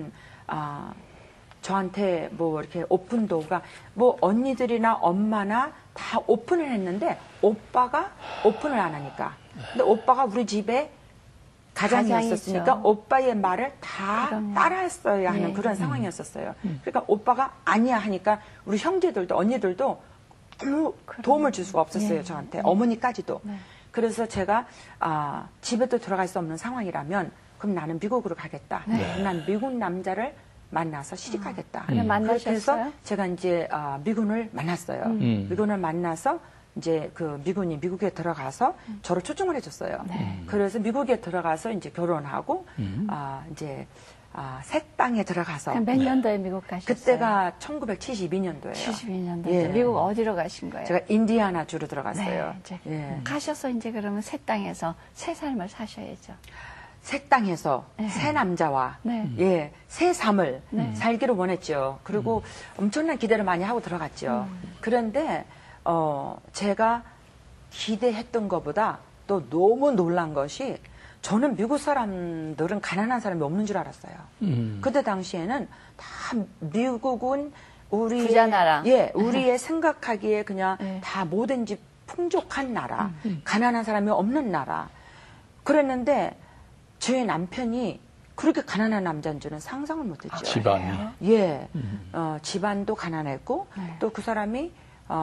저한테 뭐 이렇게 오픈도가 뭐 언니들이나 엄마나 다 오픈을 했는데 오빠가 오픈을 안 하니까. 근데 오빠가 우리 집에 가장이었으니까 가장이죠. 오빠의 말을 다 그럼요. 따라했어야 하는 예. 그런 상황이었었어요. 그러니까 오빠가 아니야 하니까 우리 형제들도 언니들도 아무 도움을 줄 수가 없었어요. 예. 저한테. 어머니까지도. 네. 그래서 제가 집에도 들어갈 수 없는 상황이라면 그럼 나는 미국으로 가겠다. 그럼 난 미국 남자를 만나서 시집가겠다. 그래, 만나셨어요? 그래서 제가 이제 미군을 만났어요. 미군을 만나서 이제 그 미군이 미국에 들어가서 저를 초청을 해줬어요. 네. 그래서 미국에 들어가서 이제 결혼하고 이제 새 땅에 들어가서 그럼 몇 년도에 미국 가셨어요? 그때가 1972년도예요. 72년도. 예. 미국 어디로 가신 거예요? 제가 인디아나 주로 들어갔어요. 네, 이제 예. 가셔서 이제 그러면 새 땅에서 새 삶을 사셔야죠. 새 땅에서 새 남자와 네. 예, 새 삶을 네. 살기를 원했죠. 그리고 엄청난 기대를 많이 하고 들어갔죠. 그런데 제가 기대했던 것보다 또 너무 놀란 것이 저는 미국 사람들은 가난한 사람이 없는 줄 알았어요. 그때 당시에는 다 미국은 우리 부자 나라. 예, 우리의 생각하기에 그냥 네. 다 뭐든지 풍족한 나라, 가난한 사람이 없는 나라. 그랬는데 제 남편이 그렇게 가난한 남자인 줄은 상상을 못했죠. 집안이. 예, 집안도 가난했고 네. 또 그 사람이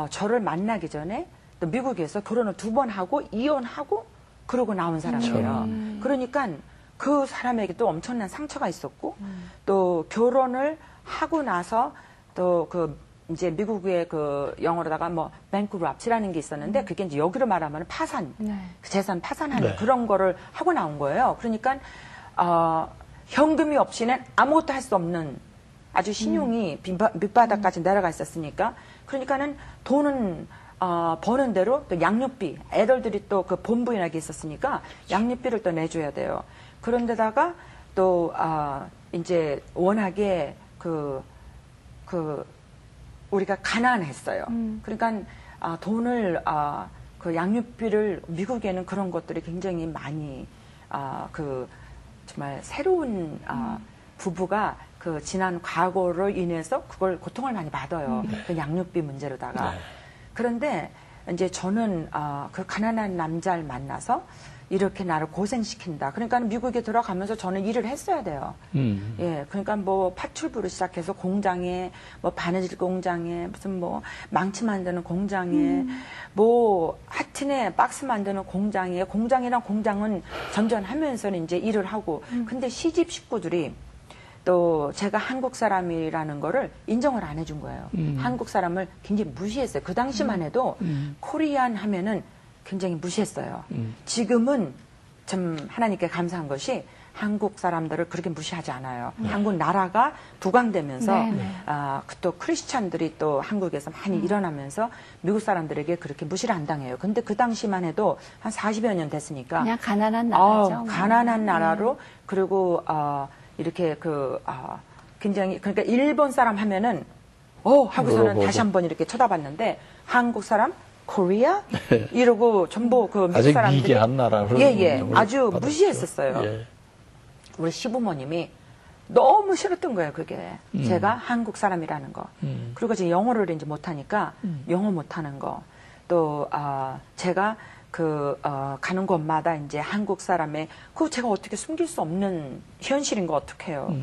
저를 만나기 전에 또 미국에서 결혼을 2번 하고 이혼하고 그러고 나온 사람이에요. 그러니까 그 사람에게 또 엄청난 상처가 있었고 또 결혼을 하고 나서 또 그 이제 미국의 그 영어로다가 뭐 뱅크럽트라는 게 있었는데 그게 이제 여기로 말하면 파산, 네. 재산 파산하는 네. 그런 거를 하고 나온 거예요. 그러니까 현금이 없이는 아무것도 할 수 없는 아주 신용이 밑바닥까지 내려가 있었으니까 그러니까는 돈은 버는 대로 또 양육비 애들들이 또 그 본부인하게 있었으니까 양육비를 또 내줘야 돼요. 그런데다가 또 이제 워낙에 우리가 가난했어요. 그러니까 돈을 그 양육비를 미국에는 그런 것들이 굉장히 많이 정말 새로운 부부가 그 지난 과거로 인해서 그걸 고통을 많이 받아요. 그 양육비 문제로다가. 네. 그런데 이제 저는 그 가난한 남자를 만나서 이렇게 나를 고생시킨다. 그러니까 미국에 들어가면서 저는 일을 했어야 돼요. 예, 그러니까 뭐 파출부로 시작해서 공장에, 뭐 바느질 공장에, 무슨 뭐 망치 만드는 공장에, 뭐 하여튼에 박스 만드는 공장에, 공장이랑 공장은 전전하면서는 이제 일을 하고, 근데 시집 식구들이 또 제가 한국 사람이라는 거를 인정을 안 해준 거예요. 한국 사람을 굉장히 무시했어요. 그 당시만 해도 코리안 하면은 굉장히 무시했어요. 지금은 참 하나님께 감사한 것이 한국 사람들을 그렇게 무시하지 않아요. 한국 나라가 부강되면서 또 크리스찬들이 또 한국에서 많이 일어나면서 미국 사람들에게 그렇게 무시를 안 당해요. 근데 그 당시만 해도 한 40여 년 됐으니까 그냥 가난한 나라죠. 뭐. 가난한 나라로 그리고 이렇게 굉장히 그러니까 일본 사람 하면은 하고서는 물어보고. 다시 한번 이렇게 쳐다봤는데 한국 사람 코리아 이러고 전부 그 미국 아직 사람들이 미개한 나라로 아주 받았죠. 무시했었어요. 예. 우리 시부모님이 너무 싫었던 거예요, 그게. 제가 한국 사람이라는 거. 그리고 이제 영어를 이제 못하니까 영어 못하는 거. 또, 제가 가는 곳마다 이제 한국 사람의, 그거 제가 어떻게 숨길 수 없는 현실인 거 어떡해요.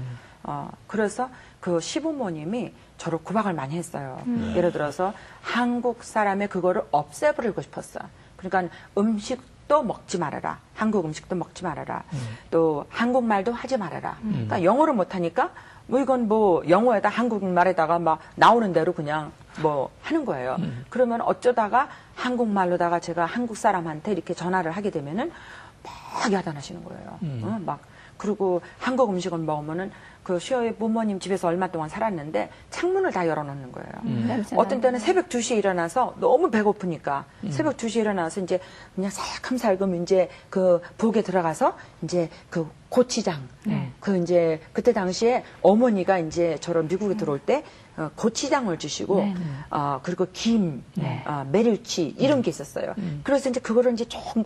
그래서 그 시부모님이 저를 구박을 많이 했어요. 예를 들어서 한국 사람의 그거를 없애버리고 싶었어. 그러니까 음식도 먹지 말아라. 한국 음식도 먹지 말아라. 또 한국말도 하지 말아라. 그러니까 영어를 못하니까 뭐 이건 뭐 영어에다 한국말에다가 막 나오는 대로 그냥 뭐 하는 거예요. 그러면 어쩌다가 한국말로다가 제가 한국 사람한테 이렇게 전화를 하게 되면은 막 야단하시는 거예요. 막 그리고 한국 음식을 먹으면은 그 시어의 부모님 집에서 얼마 동안 살았는데 창문을 다 열어놓는 거예요. 어떤 때는 새벽 2시에 일어나서 너무 배고프니까 새벽 2시에 일어나서 이제 그냥 살금살금 이제 그 부엌에 들어가서 이제 그 고추장 그 이제 그때 당시에 어머니가 이제 저런 미국에 들어올 때 고추장을 주시고 그리고 김, 메릴치 이런 게 있었어요. 그래서 이제 그거를 이제 조금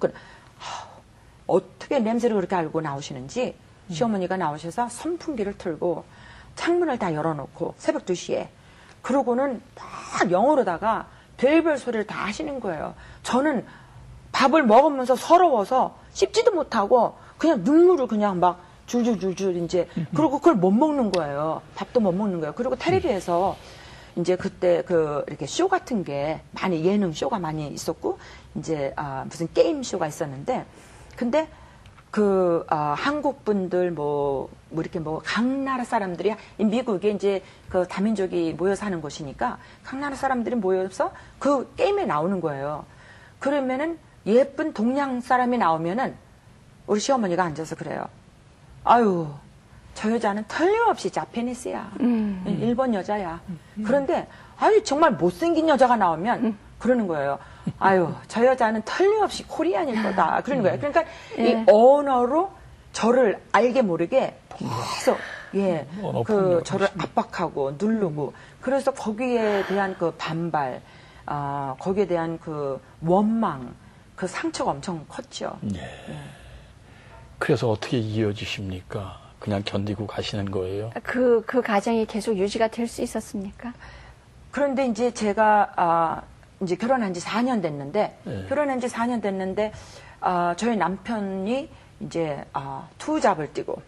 어떻게 냄새를 그렇게 알고 나오시는지 시어머니가 나오셔서 선풍기를 틀고 창문을 다 열어놓고 새벽 2시에 그러고는 막 영어로다가 별별 소리를 다 하시는 거예요. 저는 밥을 먹으면서 서러워서 씹지도 못하고 그냥 눈물을 그냥 막 줄줄줄줄 이제 그리고 그걸 못 먹는 거예요. 밥도 못 먹는 거예요. 그리고 텔레비에서 이제 그때 그 이렇게 쇼 같은 게 많이 예능 쇼가 많이 있었고 이제 무슨 게임 쇼가 있었는데 근데 그 한국 분들 뭐 이렇게 뭐 각 나라 사람들이 미국에 이제 그 다민족이 모여 사는 곳이니까 각 나라 사람들이 모여서 그 게임에 나오는 거예요. 그러면은 예쁜 동양 사람이 나오면은 우리 시어머니가 앉아서 그래요. 아유 저 여자는 틀림없이 자페니스야. 일본 여자야. 그런데 아유 정말 못생긴 여자가 나오면 그러는 거예요. 아유 저 여자는 틀림없이 코리안일 거다. 그러는 거예요. 그러니까 이 언어로 저를 알게 모르게 계속 그 저를 압박하고 누르고 그래서 거기에 대한 그 반발, 거기에 대한 그 원망, 그 상처가 엄청 컸죠. 그래서 어떻게 이어지십니까? 그냥 견디고 가시는 거예요? 그 가정이 계속 유지가 될 수 있었습니까? 그런데 이제 제가 이제 결혼한 지 4년 됐는데 결혼한 지 4년 됐는데 저희 남편이 이제 투잡을 뛰고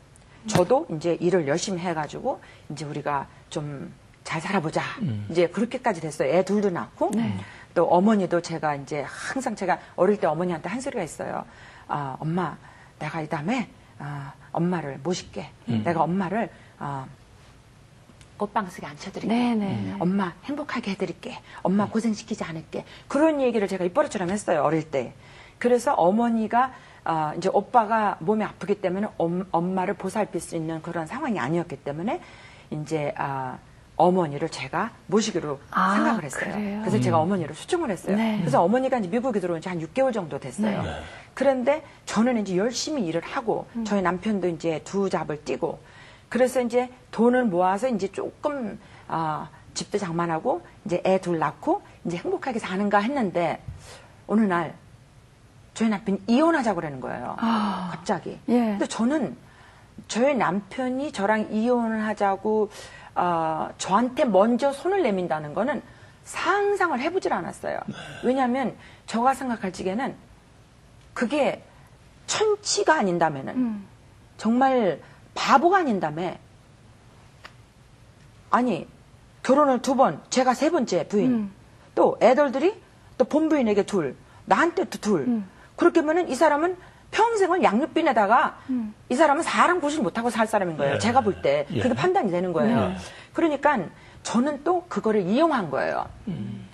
저도 이제 일을 열심히 해가지고 이제 우리가 좀 잘 살아보자 이제 그렇게까지 됐어요. 애 둘도 낳고 또 어머니도 제가 이제 항상 제가 어릴 때 어머니한테 한 소리가 있어요. 엄마 내가 이 다음에 엄마를 모실게. 내가 엄마를 꽃방석에 앉혀드릴게. 엄마 행복하게 해드릴게. 엄마 고생시키지 않을게. 그런 얘기를 제가 입버릇처럼 했어요. 어릴 때. 그래서 어머니가 이제 오빠가 몸이 아프기 때문에 엄마를 보살필 수 있는 그런 상황이 아니었기 때문에 이제 어머니를 제가 모시기로 생각을 했어요. 그래요? 그래서 제가 어머니를 수청을 했어요. 그래서 어머니가 이제 미국에 들어온 지 한 6개월 정도 됐어요. 그런데 저는 이제 열심히 일을 하고 저희 남편도 이제 두 잡을 뛰고 그래서 이제 돈을 모아서 이제 조금 집도 장만하고 이제 애 둘 낳고 이제 행복하게 사는가 했는데 어느 날 저희 남편이 이혼하자고 그러는 거예요. 갑자기. 근데 저는 저희 남편이 저랑 이혼을 하자고 저한테 먼저 손을 내민다는 거는 상상을 해보질 않았어요. 왜냐하면 저가 생각할 적에는 그게 천치가 아닌다면은 정말 바보가 아닌다면 아니 결혼을 2번 제가 3번째 부인 또 애들들이 또 본부인에게 둘 나한테 또 둘 그렇게 하면은 이 사람은 평생을 양육빈에다가 이 사람은 사람 구실 못하고 살 사람인 거예요. 제가 볼 때 그게 판단이 되는 거예요. 그러니까 저는 또 그거를 이용한 거예요.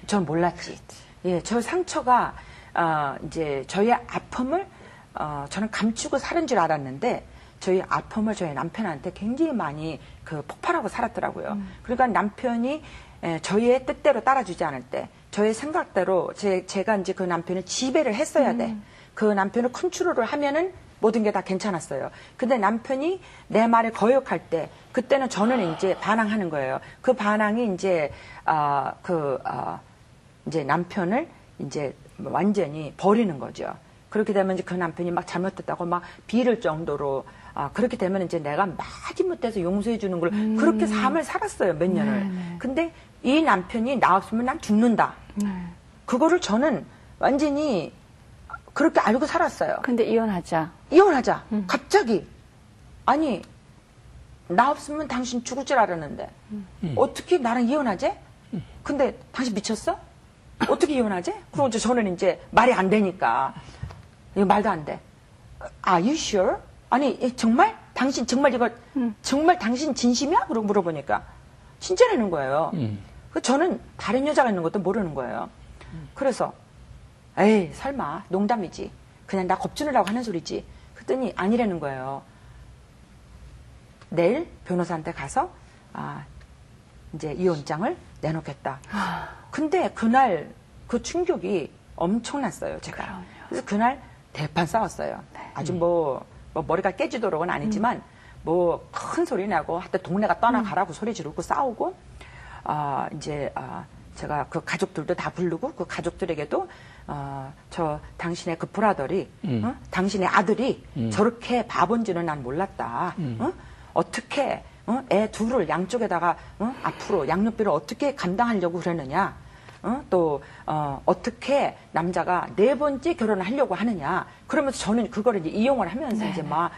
저는 몰랐지. 저 상처가 이제 저희의 아픔을 저는 감추고 살은 줄 알았는데 저희 아픔을 저희 남편한테 굉장히 많이 그 폭발하고 살았더라고요. 그러니까 남편이 저희의 뜻대로 따라주지 않을 때 저의 생각대로 제가 이제 그 남편을 지배를 했어야 돼. 그 남편을 컨트롤을 하면은 모든 게 다 괜찮았어요. 근데 남편이 내 말에 거역할 때 그때는 저는 이제 반항하는 거예요. 그 반항이 이제 이제 남편을 이제 완전히 버리는 거죠. 그렇게 되면 이제 그 남편이 막 잘못했다고 막 비를 정도로 그렇게 되면 이제 내가 마지못해서 용서해 주는 걸 그렇게 삶을 살았어요. 몇 년을. 근데 이 남편이 나 없으면 난 죽는다. 그거를 저는 완전히 그렇게 알고 살았어요. 근데 이혼하자. 갑자기. 아니, 나 없으면 당신 죽을 줄 알았는데. 어떻게 나랑 이혼하지? 근데 당신 미쳤어? 어떻게 이혼하지? 그럼 이제 저는 이제 말이 안 되니까. 이거 말도 안 돼. Are you sure? 아니, 정말? 당신 정말 이거, 정말 당신 진심이야? 그러고 물어보니까. 진짜라는 거예요. 저는 다른 여자가 있는 것도 모르는 거예요. 그래서 에이 설마 농담이지. 그냥 나 겁주느라고 하는 소리지. 그랬더니 아니라는 거예요. 내일 변호사한테 가서 이제 이혼장을 내놓겠다. 근데 그날 그 충격이 엄청났어요, 제가. 그럼요. 그래서 그날 대판 싸웠어요. 네. 아주 뭐 머리가 깨지도록은 아니지만 뭐 큰 소리 나고 하여튼 동네가 떠나가라고 소리 지르고 싸우고 이제 제가 그 가족들도 다 부르고 그 가족들에게도 저 당신의 그 브라더리 당신의 아들이 저렇게 바본지는 난 몰랐다. 어떻게 애 둘을 양쪽에다가 앞으로 양육비를 어떻게 감당하려고 그러느냐. 또 어떻게 남자가 4번째 결혼을 하려고 하느냐. 그러면서 저는 그거를 이제 이용을 하면서 이제 막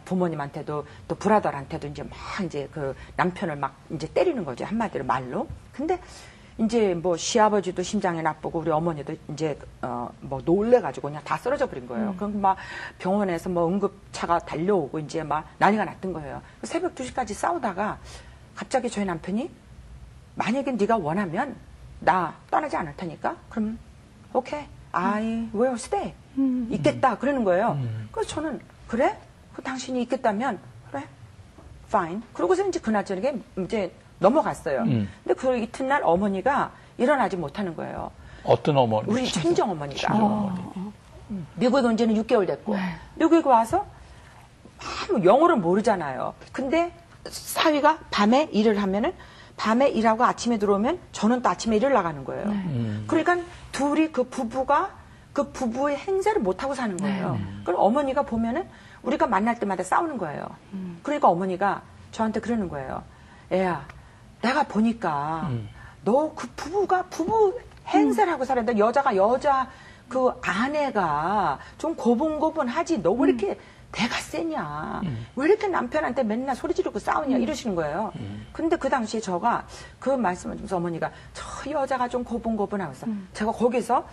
부모님한테도 또 브라더한테도 이제 막 이제 그 남편을 막 이제 때리는 거죠. 한마디로 말로. 근데 이제 뭐 시아버지도 심장이 나쁘고 우리 어머니도 이제 뭐 놀래가지고 그냥 다 쓰러져 버린 거예요. 그럼 막 병원에서 뭐 응급차가 달려오고 이제 막 난리가 났던 거예요. 새벽 2시까지 싸우다가 갑자기 저희 남편이 만약에 네가 원하면 나 떠나지 않을 테니까 그럼 오케이 I will stay 있겠다 그러는 거예요. 그래서 저는 그래? 그 당신이 있겠다면 그래 fine. 그러고서 이제 그날 저녁에 이제 넘어갔어요. 근데 그 이튿날 어머니가 일어나지 못하는 거예요. 어떤 어머니? 우리 친정 어머니가. 어머니. 미국에 온 지는 6개월 됐고 미국에 와서 아무 영어를 모르잖아요. 근데 사위가 밤에 일을 하면은 밤에 일하고 아침에 들어오면 저는 또 아침에 일을 나가는 거예요. 그러니까 둘이 그 부부가 그 부부의 행세를 못하고 사는 거예요. 그럼 어머니가 보면은 우리가 만날 때마다 싸우는 거예요. 그러니까 어머니가 저한테 그러는 거예요. 애야, 내가 보니까 너 그 부부가 부부 행세를 하고 살았는데 여자 그 아내가 좀 고분고분하지. 너 왜 이렇게 대가 세냐. 왜 이렇게 남편한테 맨날 소리 지르고 싸우냐 이러시는 거예요. 근데 그 당시에 저가 그 말씀을 주면서 어머니가 저 여자가 좀 고분고분하고 제가 거기서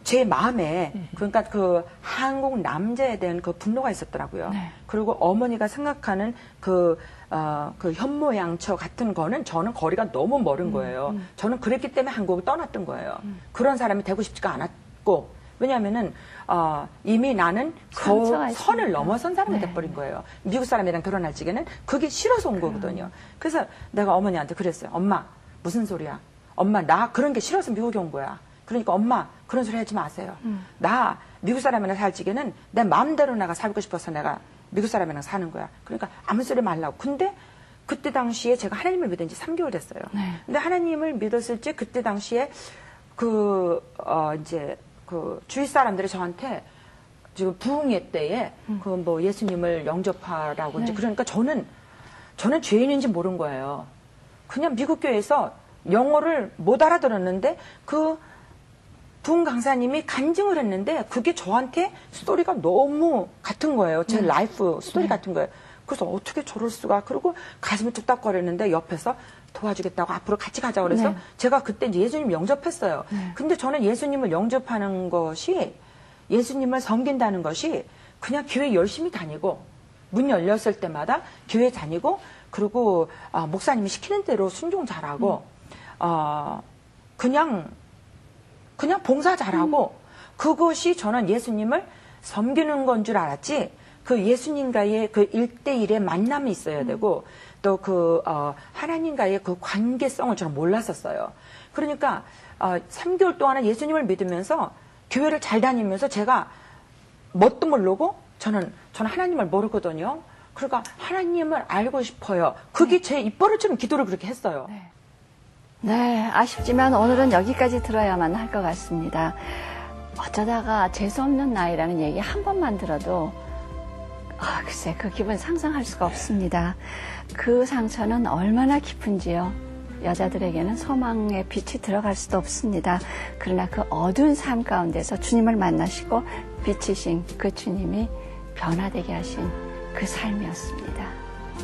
제 마음에 그러니까 그 한국 남자에 대한 그 분노가 있었더라고요. 네. 그리고 어머니가 생각하는 그 현모양처 같은 거는 저는 거리가 너무 멀은 거예요. 저는 그랬기 때문에 한국을 떠났던 거예요. 그런 사람이 되고 싶지가 않았고 왜냐하면은 이미 나는 그 선을 넘어선 사람이 돼버린 거예요. 미국 사람이랑 결혼할 적에는 그게 싫어서 온 거거든요. 그래서 내가 어머니한테 그랬어요. 엄마 무슨 소리야? 엄마 나 그런 게 싫어서 미국에 온 거야. 그러니까 엄마 그런 소리 하지 마세요. 나 미국 사람이랑 살 적에는 내 마음대로 내가 살고 싶어서 내가 미국 사람이랑 사는 거야. 그러니까 아무 소리 말라고. 근데 그때 당시에 제가 하나님을 믿은 지 3개월 됐어요. 근데 하나님을 믿었을 때 그때 당시에 이제 그 주위 사람들이 저한테 지금 부흥회 때에 그 뭐 예수님을 영접하라고 이제 그러니까 저는 죄인인지 모른 거예요. 그냥 미국 교회에서 영어를 못 알아들었는데 그 부흥 강사님이 간증을 했는데 그게 저한테 스토리가 너무 같은 거예요. 제 라이프 스토리 같은 거예요. 그래서 어떻게 저럴 수가. 그리고 가슴이 뚝딱거리는데 옆에서 도와주겠다고 앞으로 같이 가자고 그래서 제가 그때 이제 예수님 영접했어요. 근데 저는 예수님을 영접하는 것이 예수님을 섬긴다는 것이 그냥 교회 열심히 다니고 문 열렸을 때마다 교회 다니고 그리고 목사님이 시키는 대로 순종 잘하고 그냥 봉사 잘하고 그것이 저는 예수님을 섬기는 건 줄 알았지 그 예수님과의 그 1대1의 만남이 있어야 되고 또 그 하나님과의 그 관계성을 저는 몰랐었어요. 그러니까 3개월 동안은 예수님을 믿으면서 교회를 잘 다니면서 제가 뭣도 모르고 저는 하나님을 모르거든요. 그러니까 하나님을 알고 싶어요. 그게 제 입버릇처럼 기도를 그렇게 했어요. 네, 아쉽지만 오늘은 여기까지 들어야만 할 것 같습니다. 어쩌다가 재수없는 나이라는 얘기 한 번만 들어도 글쎄 그 기분 상상할 수가 없습니다. 그 상처는 얼마나 깊은지요. 여자들에게는 소망의 빛이 들어갈 수도 없습니다. 그러나 그 어두운 삶 가운데서 주님을 만나시고 빛이신 그 주님이 변화되게 하신 그 삶이었습니다.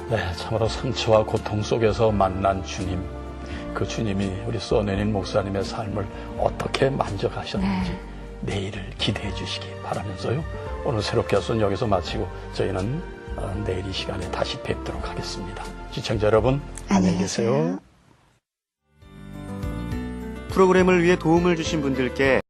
네, 참으로 상처와 고통 속에서 만난 주님. 그 주님이 우리 써내린 목사님의 삶을 어떻게 만져가셨는지 내일을 기대해 주시기 바라면서요. 오늘 새롭게 해서 여기서 마치고 저희는 내일 이 시간에 다시 뵙도록 하겠습니다. 시청자 여러분, 안녕히 계세요. 프로그램을 위해 도움을 주신 분들께